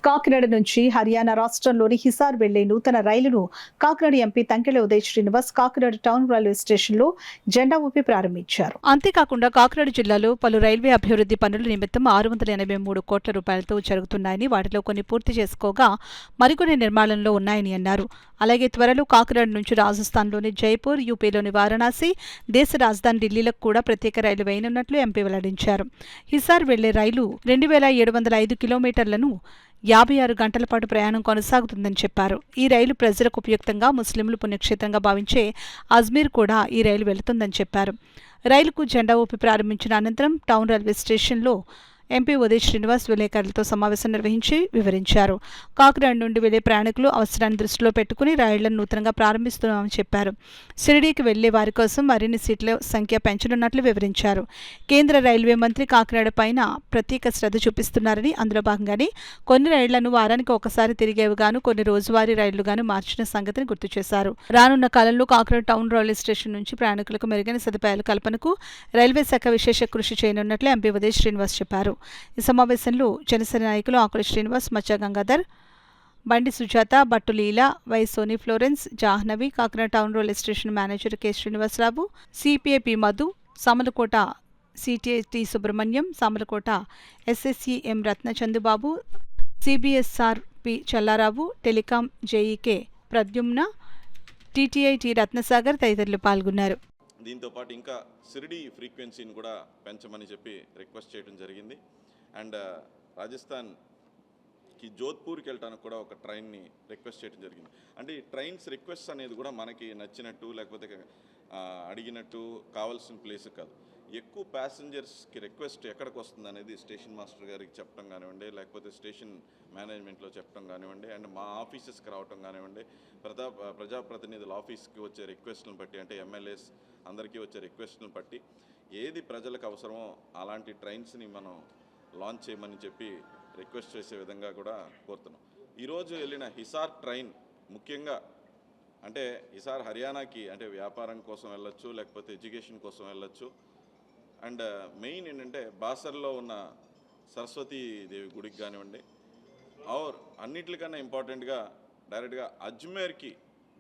కాకినాడ నుంచి హర్యానా రాష్ట్రంలోని హిసార్ వెళ్లే నూతన రైలును Kakinada MP Tankella Uday Srinivas Kakinada town railway స్టేషన్లో జెండా ఊపి ప్రారంభించారు. అంతేకాకుండా కాకినాడ జిల్లాలో పలు రైల్వే అభివృద్ధి పనుల నిమిత్తం 683 కోట్ల రూపాయలతో జరుగుతున్నాయని, వాటిలో కొన్ని పూర్తి చేసుకోగా మరికొన్ని నిర్మాణంలో ఉన్నాయని అన్నారు. అలాగే త్వరలో కాకినాడ నుంచి రాజస్థాన్లోని జైపూర్, యూపీలోని వారణాసి, దేశ రాజధాని ఢిల్లీలకు కూడా ప్రత్యేక రైలు వేయనున్నట్లు ఎంపీ వెల్లడించారు. హిసార్ వెళ్లే రైలు 2705 కిలోమీటర్లను 56 గంటల పాటు ప్రయాణం కొనసాగుతుందని చెప్పారు. ఈ రైలు ప్రజలకు ఉపయుక్తంగా, ముస్లింలు పుణ్యక్షేత్రంగా భావించే అజ్మీర్ కూడా ఈ రైలు వెళుతుందని చెప్పారు. రైలుకు జెండా ఊపి ప్రారంభించిన అనంతరం టౌన్ రైల్వే స్టేషన్లో ఎంపీ ఉదయ్ శ్రీనివాస్ విలేకరులతో సమావేశం నిర్వహించి వివరించారు. కాకినాడ నుండి వెళ్లే ప్రయాణికులు అవసరాన్ని దృష్టిలో పెట్టుకుని రైళ్లను నూతనంగా ప్రారంభిస్తున్నామని చెప్పారు. షిరిడీకి వెళ్లే వారి కోసం మరిన్ని సీట్ల సంఖ్య పెంచనున్నట్లు వివరించారు. కేంద్ర రైల్వే మంత్రి కాకినాడ పైన ప్రత్యేక శ్రద్ధ చూపిస్తున్నారని, అందులో భాగంగానే కొన్ని రైళ్లను వారానికి ఒకసారి తిరిగేవిగాను, కొన్ని రోజువారీ రైళ్లుగాను మార్చిన సంగతిని గుర్తు చేశారు. రానున్న కాలంలో కాకినాడ టౌన్ రైల్వే స్టేషన్ నుంచి ప్రయాణికులకు మెరుగైన సదుపాయాల కల్పనకు రైల్వే శాఖ విశేష కృషి చేయనున్నట్లు ఎంపీ ఉదయ్ శ్రీనివాస్ చెప్పారు. ఈ సమావేశంలో జనసేన నాయకులు ఆకుల Srinivas, Maccha Gangadhar, Bandi Sujatha, Battu Leela, Y Soni Florence, Jahnavi, Kakinada town railway station manager K Srinivasarao, CPI P Madhu, Samalkot CTT Subrahmanyam, Samalkot SSC M Ratnachandubabu, CBSR P Challarao, telecom JE K Pradyumna, TTI T Ratnasagar తదితరులు పాల్గొన్నారు. దీంతో పాటు ఇంకా షిరిడీ ఫ్రీక్వెన్సీని కూడా పెంచమని చెప్పి రిక్వెస్ట్ చేయడం జరిగింది. అండ్ రాజస్థాన్కి జోధ్పూర్కి వెళ్ళడానికి కూడా ఒక ట్రైన్ని రిక్వెస్ట్ చేయడం జరిగింది. అంటే ఈ ట్రైన్స్ రిక్వెస్ట్ అనేది కూడా మనకి నచ్చినట్టు, లేకపోతే అడిగినట్టు కావాల్సిన ప్లేస్ కాదు. ఎక్కువ ప్యాసింజర్స్కి రిక్వెస్ట్ ఎక్కడికి వస్తుంది అనేది స్టేషన్ మాస్టర్ గారికి చెప్పడం కానివ్వండి, లేకపోతే స్టేషన్ మేనేజ్మెంట్లో చెప్పడం కానివ్వండి, అండ్ మా ఆఫీసెస్కి రావటం కానివ్వండి, ప్రజాప్రతినిధుల ఆఫీస్కి వచ్చే రిక్వెస్ట్లను బట్టి, అంటే ఎమ్మెల్యేస్ అందరికీ వచ్చే రిక్వెస్ట్లను బట్టి ఏది ప్రజలకు అవసరమో అలాంటి ట్రైన్స్ని మనం లాంచ్ చేయమని చెప్పి రిక్వెస్ట్ చేసే విధంగా కూడా కోరుతున్నాం. ఈరోజు వెళ్ళిన హిసార్ ట్రైన్ ముఖ్యంగా అంటే హిసార్ హర్యానాకి, అంటే వ్యాపారం కోసం వెళ్ళొచ్చు, లేకపోతే ఎడ్యుకేషన్ కోసం వెళ్ళొచ్చు. అండ్ మెయిన్ ఏంటంటే బాసర్లో ఉన్న సరస్వతీదేవి గుడికి కానివ్వండి, ఆర్ అన్నిటికన్నా ఇంపార్టెంట్గా డైరెక్ట్గా అజ్మేర్కి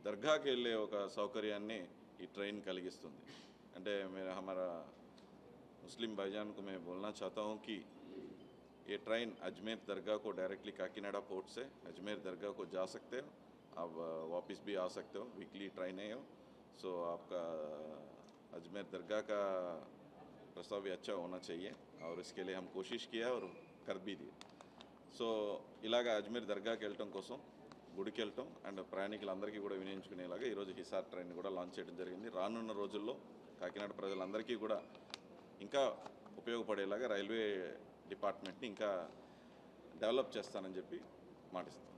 దర్గాకి వెళ్ళే ఒక సౌకర్యాన్ని ఈ ట్రైన్ కలిగిస్తుంది. అంటే मेरा हमारा मुस्लिम भाईजान को मैं बोलना चाहता हूँ कि ये ट्रेन अजमेर दरगाह को डायरेक्टली काकीनाडा पोर्ट से अजमेर दरगाह को जा सकते हो, आप वापस भी आ सकते हो, वीकली ट्रेन है हो. सो आपका अजमेर दरगाह का प्रस्ताव भी अच्छा होना चाहिए और इसके लिए हम कोशिश किया और कर भी दिए. సో ఇలాగా అజ్మీర్ దర్గాకి వెళ్ళటం కోసం, గుడికి వెళ్ళటం అండ్ ప్రయాణికులందరికీ కూడా వినియోగించుకునేలాగా ఈరోజు హిసార్ ట్రైన్ కూడా లాంచ్ చేయడం జరిగింది. రానున్న రోజుల్లో కాకినాడ ప్రజలందరికీ కూడా ఇంకా ఉపయోగపడేలాగా రైల్వే డిపార్ట్మెంట్ని ఇంకా డెవలప్ చేస్తానని చెప్పి మాటిస్తాను.